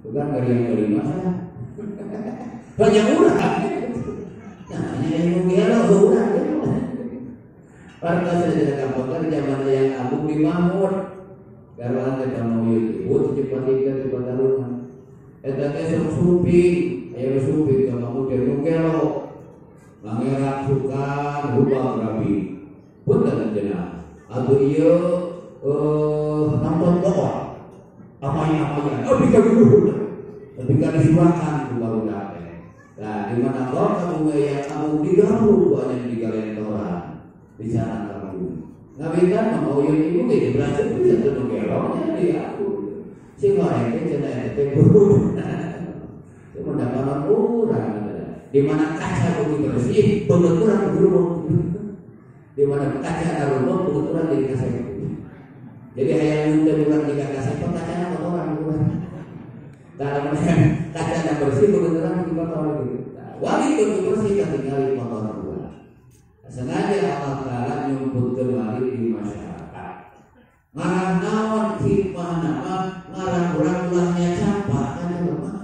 bukan dari yang kelima saya. Banyak urang. Nah, yang biasa urang. Para saya kapan zaman yang Abu di Mahmud. Kalau anda mau ibu cepat ikan cepat taruhan. Eta teh supi, ayo supi kamu dia nungkelo. Mangerak sukan rubah rabi. Punten jenah. Abu ieu nonton doa. Apa-apa. Bika dulu. Bika disiwakan baru datang. Nah, di mana kamu yang kamu digabung banyak di galentoran. Bicara kamu. Nabi kan mau yang ibu ini berhasil bisa tenung gelongnya dia aku. Si orang itu cenah teh buru. Itu mendapat urang. Di mana kaca begitu bersih, pembenturan berumur. Di mana kaca rumah pembenturan dari kaca itu. Jadi yang pembenturan di kaca itu kacanya kotoran bukan. Dalam kaca bersih pembenturan di kotoran gitu. Wali itu bersih kan tinggal kotoran bukan. Sengaja Allah Ta'ala nyumput kembali di masyarakat. Ngarang nawan hikmah nama ngarang kurang-kurangnya campak kan ya Bapak.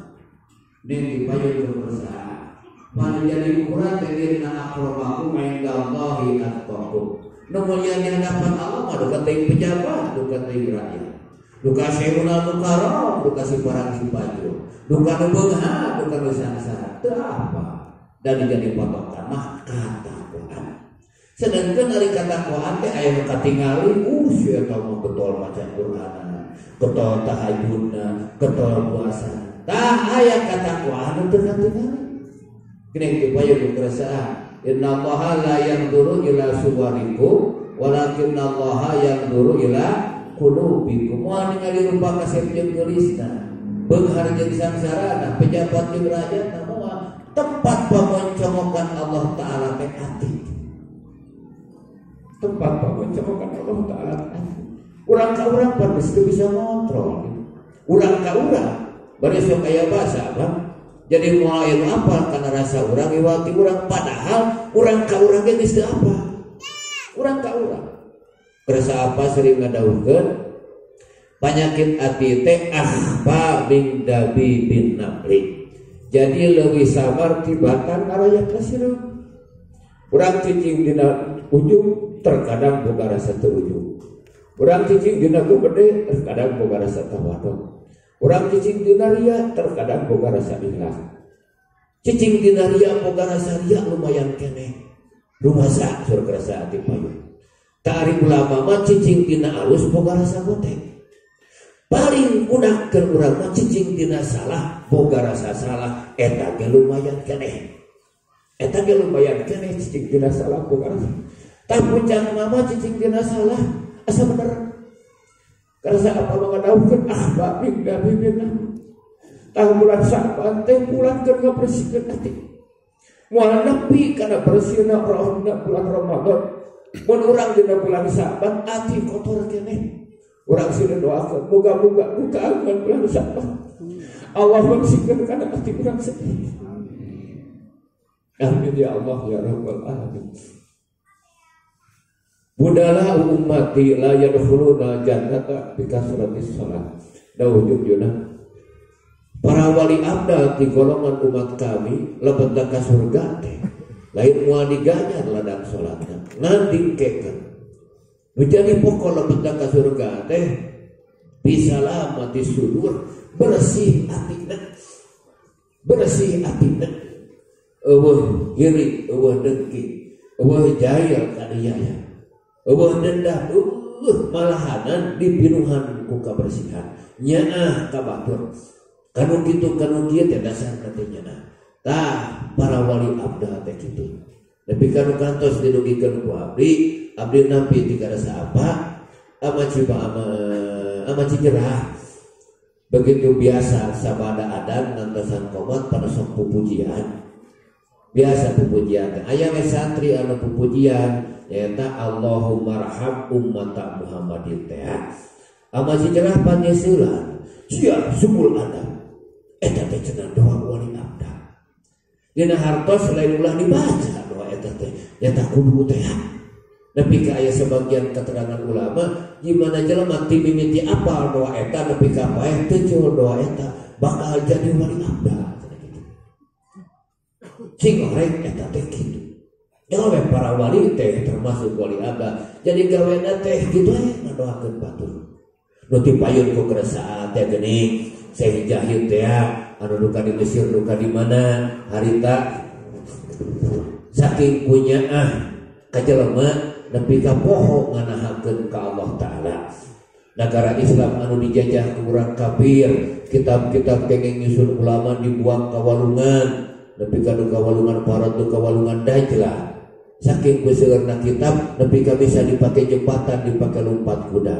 Ning dipayun kebersamaan. Pada jadi ukuran tegirna akromakum indallahi atqakum. Nomornya di hadapan Allah mah duka teuing pejabat, duka teuing rakyat. Duka syekhuna mukarram, duka si parang si paju. Duka nu beunghar, duka nu sangsara. Teu apa. Dan jadi patokan mah kata Quran. Sedangkan dari kata Quran teh aya nu katingali sia tah mah getol maca Quran, getol tahajudna, getol puasa. Tah aya kata Quran nu teu katingali. Kene kieu nu kerasaan. Innallaha la yanzuru ila suwarikum walakinnallaha yanzuru ila qulubikum. Moal ningali rupa kasep jeung geulisna, beunghar jeung sangsarana, pejabat jeung rakyatna moal tempat pamoncomokan Allah Ta'ala teh ati. Tempat pamoncomokan Allah Ta'ala teh ati. Urang ka urang pan geus bisa ngontrol. Urang ka urang bari sok aya basa Bang. Jadi mulai apa karena rasa urang iwati urang padahal urang ka urang ge geus teu apa. Urang ka urang. Kerasa apa sering ngadawukeun penyakit ati teh akhfa bin dabi bin nabli. Jadi lebih sabar tibatan araya kasireum. Urang cicing dina ujung terkadang boga rasa teu ujung. Urang cicing dina gede terkadang boga rasa tawaduk. Urang cicing dina ria terkadang boga rasa ikhlas. Cicing dina ria boga rasa ria lumayan keneh. Rumasa sur kerasa ati payu. Tari ulama mah cicing dina alus boga rasa gotek. Paling unakeun urang mah cicing dina salah boga rasa salah eta ge lumayan keneh. Eta ge lumayan keneh cicing dina salah boga rasa. Tah puncak mama cicing dina salah asa bener. Karena apa mengadaukeun akhba bin dabi bin nabli. Tah bulan Sa'ban teh bulan keur ngabersihkeun ati. Moal nepi kana bersihna rohna bulan Ramadan. Mun urang dina bulan Sa'ban ati kotor keneh. Urang sudah doakeun moga-moga bukaan bulan Sa'ban. Allah bersihkeun kana ati urang sedih. Amin ya Allah ya rabbal alamin. Budala ummati la yadkhuluna jannata bi kasratis shalah. Dawuh Yuna. Para wali abdal di golongan umat kami lebet ka surga teh. Lain moal diganyar ladang salatna. Nandingkeun. Nu jadi pokok lebet ka surga teh bisa lamati sudur bersih atina. Bersih atina. Eueuh iri, eueuh dengki, eueuh jaya kadiaya. Eueuh dendam, malahanan dipinuhan ku kabersihan. Nyaah ka batur. Kanu kitu kanu kieu teh dasar katanya. Tah para wali abda teh kitu. Tapi kanu kantos dinugikeun ku abdi, abdi nampi ti karasa apa? Ama cigerah. Begitu biasa sabada adan ngantosan qomat pada sok pupujian. Biasa pupujian. Aya we santri anu pupujian yaitu Allahumma arham ummata Muhammadin teh. Ama cicerah panyesilan sia sumul adab. Eta teh cenah doa wali abda. Dina hartos selain ulah dibaca doa eta teh. Eta kudu teh. Nepi ka aya sebagian keterangan ulama gimana jelema ti mimiti apal doa eta nepi ka paeh teu doa eta bakal jadi wali abda. Sing orek eta teh kitu. Gawe para wali teh termasuk wali abda. Jadi gawena teh kitu aya ngadoakeun batur. Nu ti payun ku keresahan teh geuning Syekh Jahid teh anu duka di Mesir duka di mana harita saking punya kajelema nepi ka poho nganahakeun ka Allah Ta'ala. Negara Islam anu dijajah ku urang kafir, kitab-kitab kenging nyusun ulama dibuang ka walungan, nepi ka walungan Parat ka walungan Dajlah. Saking beseureurna kitab nepi ka bisa dipake jembatan, dipake lompat kuda.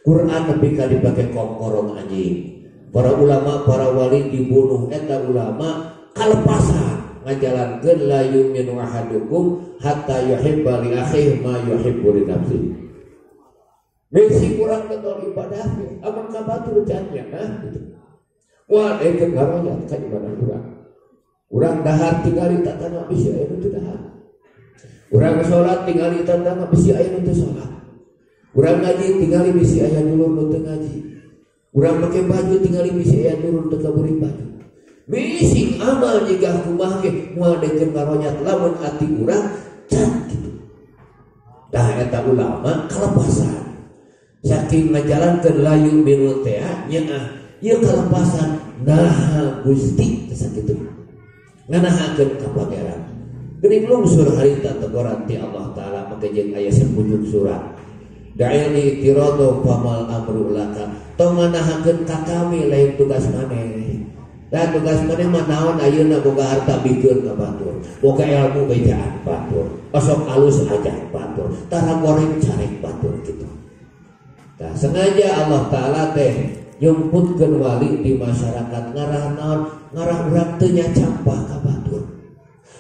Quran nepi ka dipake kongkorong anjing. Para ulama, para wali dibunuh eta ulama kalepasan ngajalankeun la yu'minu ahadukum hatta yuhibba li akhihi ma yuhibbu li nafsihi. Besi kurang betul ibadah amun ka batur jannya gitu. Wah eta garonya ka ibadah urang. Urang dahar tingali tatana bisi aya nu teu dahar. Urang salat tingali tatana bisi aya nu teu salat. Urang ngaji tingali bisi aya dulur nu teu ngaji. Urang make baju tingali bisi aya dulur teu kabeuring baju. Bisi amal jika kumaha ge moal dekeun karonyat lamun ati urang can kitu. Tah eta ulama kalepasan. Saking ngajalankeun layu binul teh nya ieu kalepasan nah Gusti sakitu. Nganahakeun ka pangeran. Geuning lungsur harita teguran ti Allah Ta'ala make jeung aya sabujur surat. Da'ili tirado famal amru laka. Tong nganahakeun ka kami lain tugas maneh. Dan tugas mana mah naon ayeuna boga harta bikeun ka batur, boga ilmu bejaan batur, osok alus aja batur, tara goreng carek batur gitu. Nah, sengaja Allah Ta'ala teh nyumputkeun wali di masyarakat ngarah naon, ngarah urang teu nyacampah ka batur.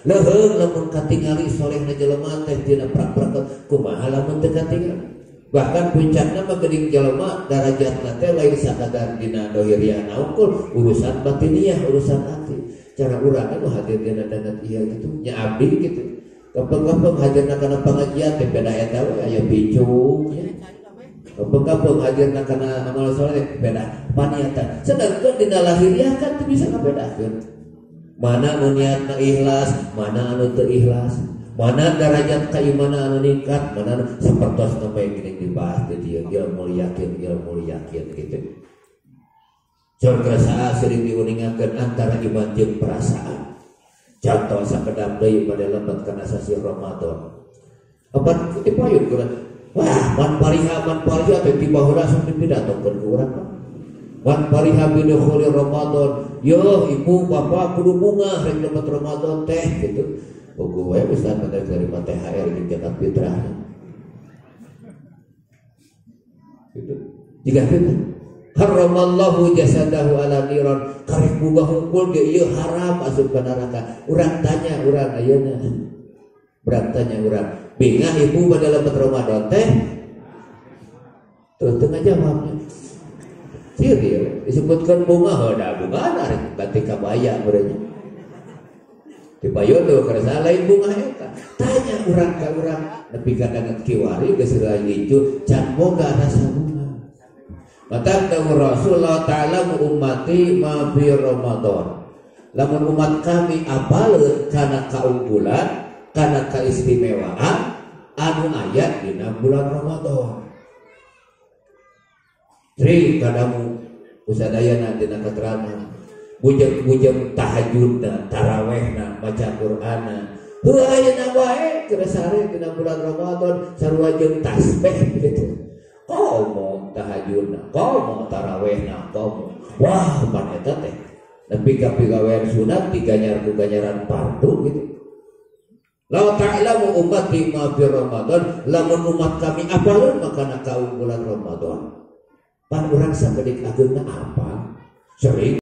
Leuheung lamun katingali solehna jelema teh dina prak-prak kumaha lamun teu katingali. Bahkan puncakna mah geuning jelema darajatna teh lain sakadar dina dohiriyah naungkul urusan batiniah, urusan hati. Cara urang mah hadir dina dangat ieu gitu, nya abdi gitu. Kampung-kampung hadirna kana pangajian teh beda eta we aya bicung nya. Kampung-kampung hadirna kana amal saleh beda paniatan. Sedangkan dina lahiriah kan teu bisa ngabedakeun. Mana nu niatna ikhlas, mana anu teu ikhlas. Mana derajat keimanan anu ningkat, mana sapertos sampai gini dibahas di dia ilmu yakin gitu. Jor kerasa sering diuningakeun antara iman jeung perasaan. Contoh sakedap deui pada lembat kana sasi Ramadan. Apa dipayun kurang? Wah, man pariha teh tiba heula sok dipidatokeun ku urang. Man pariha bi dukhuli Ramadan. Yo ibu bapak kudu bunga rek dapat Ramadan teh gitu. Buku wae Ustaz pada terima THR di zakat fitrah. Gitu. Jika itu haramallahu jasadahu ala niran karek boga hungkul ge ieu haram asup ka neraka. Urang tanya urang ayeuna. Bertanya urang, bingah ibu pada lepat Ramadan teh? Tuh tengah jawabnya. Sieu disebutkan bunga heuda bunga rek batik kabaya urang. Dipayun tuh karena lain bunga eta. Tanya urang ka urang nepi ka danget kiwari geus hijau can boga rasa bunga. Mata dawuh Rasulullah Ta'ala ummati ma fi Ramadan. Lamun umat kami apaleun kana kaunggulan, kana kaistimewaan anu aya dina bulan Ramadan. Tri kadamu usadayana dina keterangan bujang-bujang tahajudna, tarawehna, baca Qur'ana. Heuh ayeuna wae keresare dina bulan Ramadan sarua jeung tasbih gitu. Komo tahajudna, komo tarawehna, komo. Wah, pan eta teh. Nepi ka pigawean sunat diganyar ku ganjaran fardu gitu. La ta'lamu ummati ma fi Ramadan, lamun umat kami apaleun makana kaunggulan Ramadan. Pan urang sakedik ageuna apa? Sering